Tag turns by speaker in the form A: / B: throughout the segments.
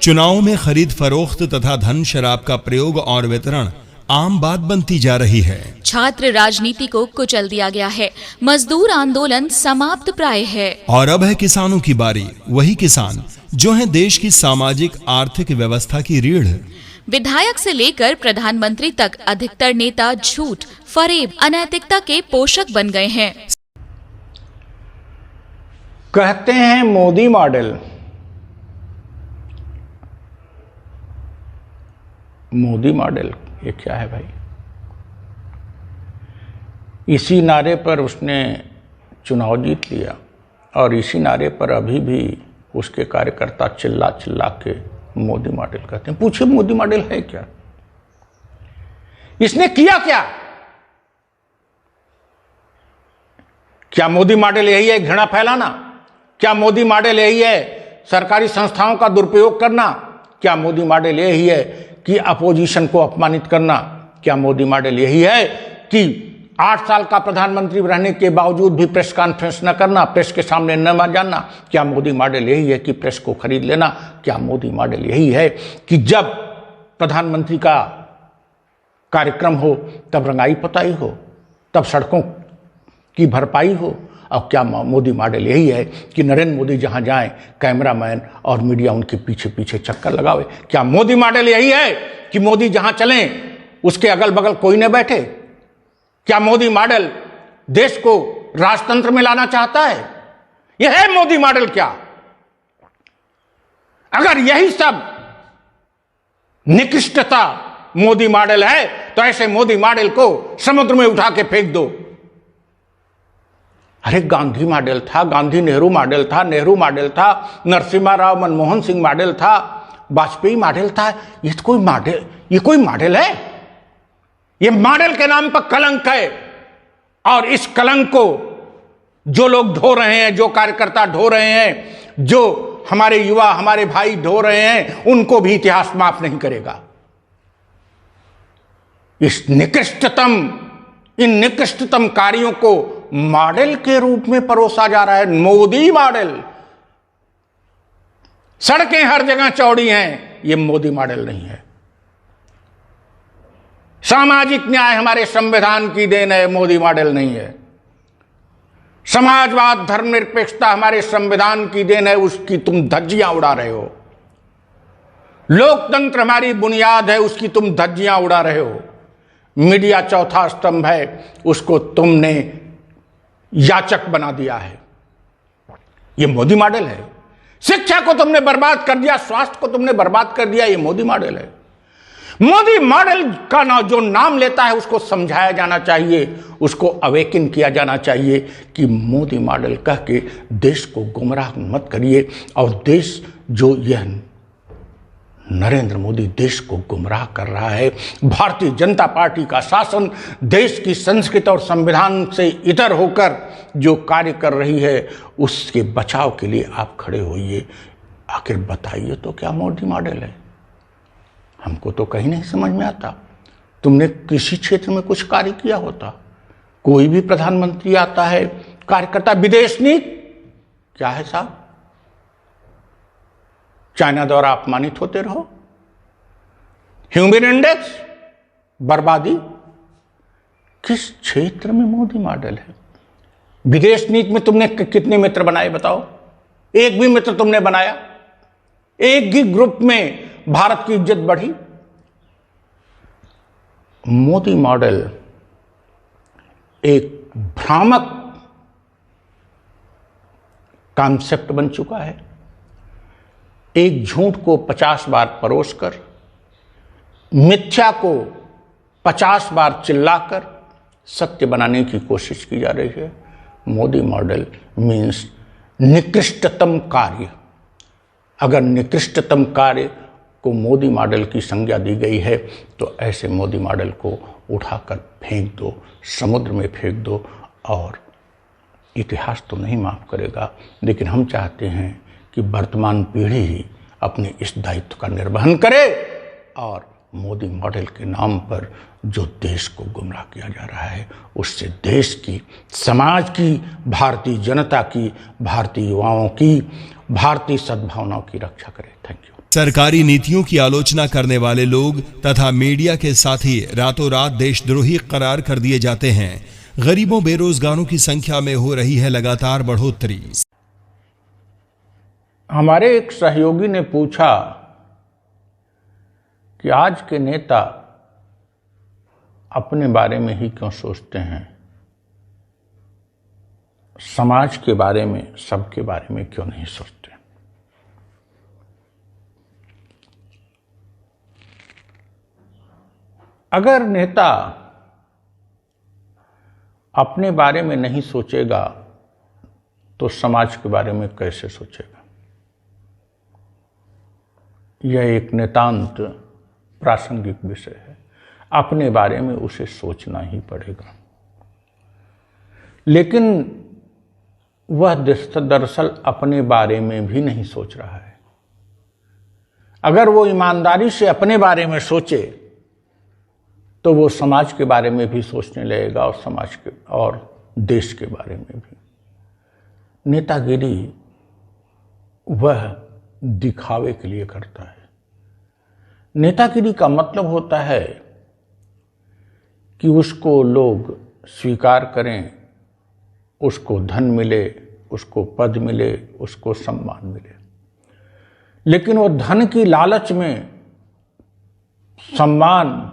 A: चुनाव में खरीद फरोख्त तथा धन शराब का प्रयोग और वितरण आम बात बनती जा रही है।
B: छात्र राजनीति को कुचल दिया गया है। मजदूर आंदोलन समाप्त प्राय है।
A: और अब है किसानों की बारी। वही किसान जो हैं देश की सामाजिक आर्थिक व्यवस्था की रीढ़।
B: विधायक से लेकर प्रधानमंत्री तक अधिकतर नेता झूठ, फरेब, अनैतिकता के पोषक बन गए हैं।
C: कहते हैं मोदी मॉडल। मोदी मॉडल ये क्या है भाई? इसी नारे पर उसने चुनाव जीत लिया और इसी नारे पर अभी भी उसके कार्यकर्ता चिल्ला चिल्ला के मोदी मॉडल कहते हैं। पूछिए मोदी मॉडल है क्या? इसने किया क्या? क्या मोदी मॉडल यही है घृणा फैलाना? क्या मोदी मॉडल यही है सरकारी संस्थाओं का दुरुपयोग करना? क्या मोदी मॉडल यही है कि अपोजिशन को अपमानित करना? क्या मोदी मॉडल यही है कि 8 साल का प्रधानमंत्री रहने के बावजूद भी प्रेस कॉन्फ्रेंस न करना, प्रेस के सामने न जाना? क्या मोदी मॉडल यही है कि प्रेस को खरीद लेना? क्या मोदी मॉडल यही है कि जब प्रधानमंत्री का कार्यक्रम हो तब रंगाई पुताई हो, तब सड़कों की भरपाई हो? और क्या मोदी मॉडल यही है कि नरेंद्र मोदी जहां जाएं कैमरामैन और मीडिया उनके पीछे पीछे चक्कर लगावे? क्या मोदी मॉडल यही है कि मोदी जहां चलें उसके अगल बगल कोई न बैठे? क्या मोदी मॉडल देश को राजतंत्र में लाना चाहता है? यह है मोदी मॉडल क्या? अगर यही सब निकृष्टता मोदी मॉडल है तो ऐसे मोदी मॉडल को समुद्र में उठा के फेंक दो। अरे गांधी मॉडल था, गांधी नेहरू मॉडल था, नेहरू मॉडल था, नरसिम्हा राव मनमोहन सिंह मॉडल था, वाजपेयी मॉडल था। ये कोई मॉडल है? ये मॉडल के नाम पर कलंक है। और इस कलंक को जो लोग ढो रहे हैं, जो कार्यकर्ता ढो रहे हैं, जो हमारे युवा, हमारे भाई ढो रहे हैं, उनको भी इतिहास माफ नहीं करेगा। इन निकृष्टतम कार्यों को मॉडल के रूप में परोसा जा रहा है। मोदी मॉडल। सड़कें हर जगह चौड़ी हैं, यह मोदी मॉडल नहीं है। सामाजिक न्याय हमारे संविधान की देन है, मोदी मॉडल नहीं है। समाजवाद, धर्मनिरपेक्षता हमारे संविधान की देन है, उसकी तुम धज्जियां उड़ा रहे हो। लोकतंत्र हमारी बुनियाद है, उसकी तुम धज्जियां उड़ा रहे हो। मीडिया चौथा स्तंभ है, उसको तुमने याचक बना दिया है। यह मोदी मॉडल है। शिक्षा को तुमने बर्बाद कर दिया, स्वास्थ्य को तुमने बर्बाद कर दिया, यह मोदी मॉडल है। मोदी मॉडल का जो नाम लेता है उसको समझाया जाना चाहिए, उसको अवेकन किया जाना चाहिए कि मोदी मॉडल कह के देश को गुमराह मत करिए। और देश जो यह नरेंद्र मोदी देश को गुमराह कर रहा है, भारतीय जनता पार्टी का शासन देश की संस्कृति और संविधान से इतर होकर जो कार्य कर रही है, उसके बचाव के लिए आप खड़े होइए। आखिर बताइए तो क्या मोदी मॉडल है? हमको तो कहीं नहीं समझ में आता। तुमने कृषि क्षेत्र में कुछ कार्य किया होता। कोई भी प्रधानमंत्री आता है, कार्यकर्ता विदेश नीति क्या है साहब? चाइना द्वारा अपमानित होते रहो। ह्यूमन इंडेक्स बर्बादी। किस क्षेत्र में मोदी मॉडल है? विदेश नीति में तुमने कितने मित्र बनाए बताओ? एक भी मित्र तुमने बनाया? एक ही ग्रुप में भारत की इज्जत बढ़ी? मोदी मॉडल एक भ्रामक कॉन्सेप्ट बन चुका है। एक झूठ को 50 बार परोसकर, मिथ्या को 50 बार चिल्लाकर सत्य बनाने की कोशिश की जा रही है। मोदी मॉडल मीन्स निकृष्टतम कार्य। अगर निकृष्टतम कार्य को मोदी मॉडल की संज्ञा दी गई है तो ऐसे मोदी मॉडल को उठाकर फेंक दो, समुद्र में फेंक दो। और इतिहास तो नहीं माफ करेगा, लेकिन हम चाहते हैं कि वर्तमान पीढ़ी ही अपने इस दायित्व का निर्वहन करे और मोदी मॉडल के नाम पर जो देश को गुमराह किया जा रहा है उससे देश की, समाज की, भारतीय जनता की, भारतीय युवाओं की, भारतीय सद्भावनाओं की रक्षा करे। Thank you.
A: सरकारी नीतियों की आलोचना करने वाले लोग तथा मीडिया के साथी रातों रात देशद्रोही करार कर दिए जाते हैं। गरीबों बेरोजगारों की संख्या में हो रही है लगातार बढ़ोतरी।
C: हमारे एक सहयोगी ने पूछा कि आज के नेता अपने बारे में ही क्यों सोचते हैं, समाज के बारे में, सबके बारे में क्यों नहीं सोचते। अगर नेता अपने बारे में नहीं सोचेगा तो समाज के बारे में कैसे सोचेगा। यह एक नितांत प्रासंगिक विषय है। अपने बारे में उसे सोचना ही पड़ेगा। लेकिन वह दरअसल अपने बारे में भी नहीं सोच रहा है। अगर वो ईमानदारी से अपने बारे में सोचे तो वो समाज के बारे में भी सोचने लगेगा और समाज के और देश के बारे में भी। नेतागिरी वह दिखावे के लिए करता है। नेतागिरी का मतलब होता है कि उसको लोग स्वीकार करें, उसको धन मिले, उसको पद मिले, उसको सम्मान मिले। लेकिन वो धन की लालच में सम्मान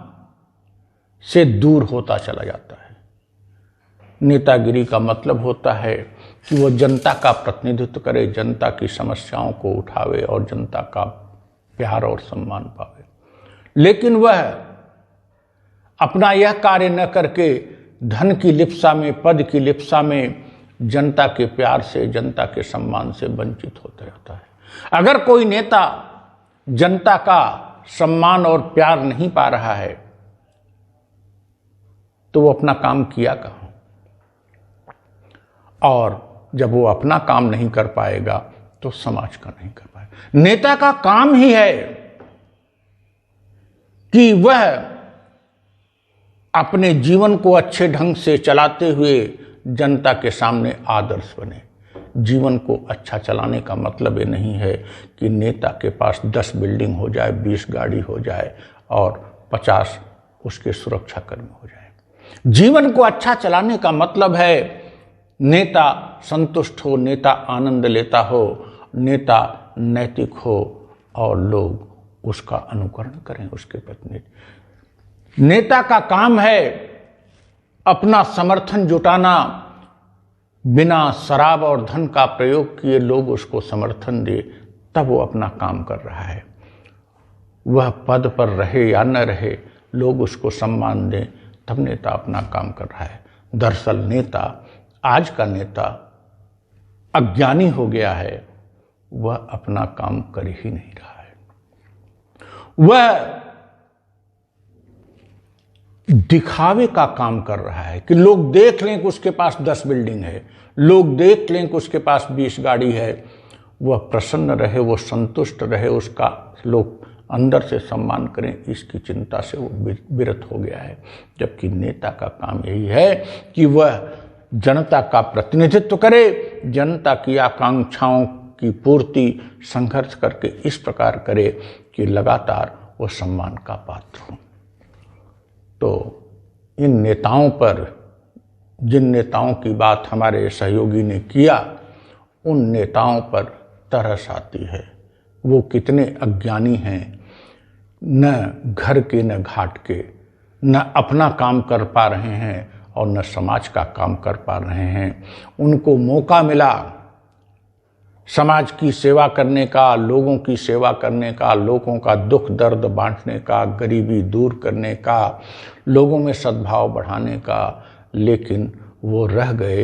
C: से दूर होता चला जाता है। नेतागिरी का मतलब होता है कि वो जनता का प्रतिनिधित्व करे, जनता की समस्याओं को उठावे और जनता का प्यार और सम्मान पावे। लेकिन वह अपना यह कार्य न करके धन की लिप्सा में, पद की लिप्सा में जनता के प्यार से, जनता के सम्मान से वंचित होता रहता है। अगर कोई नेता जनता का सम्मान और प्यार नहीं पा रहा है तो वो अपना काम किया कहाँ। और जब वो अपना काम नहीं कर पाएगा तो समाज का नहीं कर पाएगा। नेता का काम ही है कि वह अपने जीवन को अच्छे ढंग से चलाते हुए जनता के सामने आदर्श बने। जीवन को अच्छा चलाने का मतलब ये नहीं है कि नेता के पास 10 बिल्डिंग हो जाए, 20 गाड़ी हो जाए और 50 उसके सुरक्षाकर्मी हो जाए। जीवन को अच्छा चलाने का मतलब है नेता संतुष्ट हो, नेता आनंद लेता हो, नेता नैतिक हो और लोग उसका अनुकरण करें, उसके प्रतिनिधि। नेता का काम है अपना समर्थन जुटाना, बिना शराब और धन का प्रयोग किए लोग उसको समर्थन दे, तब वो अपना काम कर रहा है। वह पद पर रहे या न रहे, लोग उसको सम्मान दें, तब नेता अपना काम कर रहा है। दरअसल नेता, आज का नेता अज्ञानी हो गया है। वह अपना काम कर ही नहीं रहा है। वह दिखावे का काम कर रहा है कि लोग देख लें कि उसके पास 10 बिल्डिंग है, लोग देख लें कि उसके पास 20 गाड़ी है। वह प्रसन्न रहे, वो संतुष्ट रहे, उसका लोग अंदर से सम्मान करें, इसकी चिंता से वो विरत हो गया है। जबकि नेता का काम यही है कि वह जनता का प्रतिनिधित्व करे, जनता की आकांक्षाओं की पूर्ति संघर्ष करके इस प्रकार करे कि लगातार वो सम्मान का पात्र हो। तो इन नेताओं पर, जिन नेताओं की बात हमारे सहयोगी ने किया, उन नेताओं पर तरस आती है। वो कितने अज्ञानी हैं, न घर के न घाट के, न अपना काम कर पा रहे हैं और न समाज का काम कर पा रहे हैं। उनको मौका मिला समाज की सेवा करने का, लोगों की सेवा करने का, लोगों का दुख दर्द बांटने का, गरीबी दूर करने का, लोगों में सद्भाव बढ़ाने का, लेकिन वो रह गए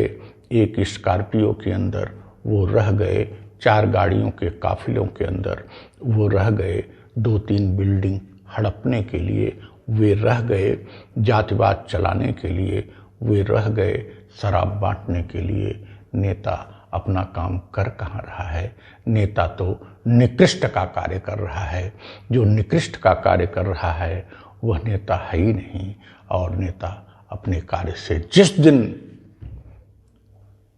C: एक स्कॉर्पियो के अंदर, वो रह गए 4 गाड़ियों के काफिलों के अंदर, वो रह गए 2-3 बिल्डिंग हड़पने के लिए, वे रह गए जातिवाद चलाने के लिए, वे रह गए शराब बांटने के लिए। नेता अपना काम कर कहाँ रहा है? नेता तो निकृष्ट का कार्य कर रहा है। जो निकृष्ट का कार्य कर रहा है वह नेता है ही नहीं। और नेता अपने कार्य से जिस दिन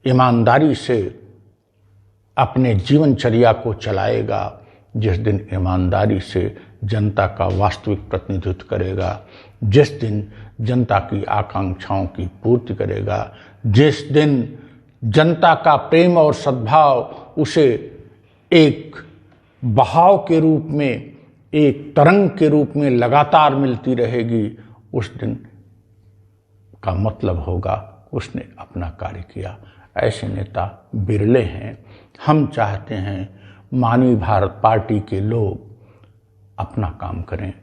C: ईमानदारी से अपने जीवनचर्या को चलाएगा, जिस दिन ईमानदारी से जनता का वास्तविक प्रतिनिधित्व करेगा, जिस दिन जनता की आकांक्षाओं की पूर्ति करेगा, जिस दिन जनता का प्रेम और सद्भाव उसे एक बहाव के रूप में, एक तरंग के रूप में लगातार मिलती रहेगी, उस दिन का मतलब होगा उसने अपना कार्य किया। ऐसे नेता बिरले हैं। हम चाहते हैं मानवीय भारत पार्टी के लोग अपना काम करें।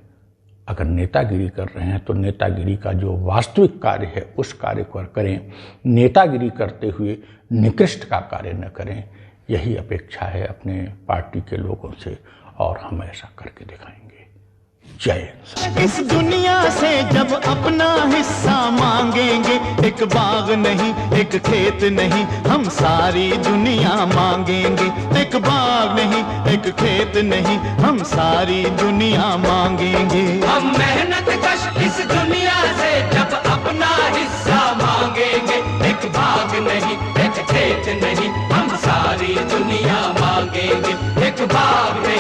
C: अगर नेतागिरी कर रहे हैं तो नेतागिरी का जो वास्तविक कार्य है उस कार्य को करें, नेतागिरी करते हुए निकृष्ट का कार्य न करें। यही अपेक्षा है अपने पार्टी के लोगों से और हम ऐसा करके दिखाएंगे। जय हिंद।
D: इस दुनिया से जब अपना हिस्सा मांगेंगे, एक बाग नहीं एक खेत नहीं हम सारी दुनिया मांगेंगे। एक बाग नहीं एक खेत नहीं हम सारी दुनिया मांगेंगे।
E: हम मेहनत कश इस दुनिया से जब अपना हिस्सा मांगेंगे, एक बाग नहीं एक खेत नहीं हम सारी दुनिया मांगेंगे। एक बाग नहीं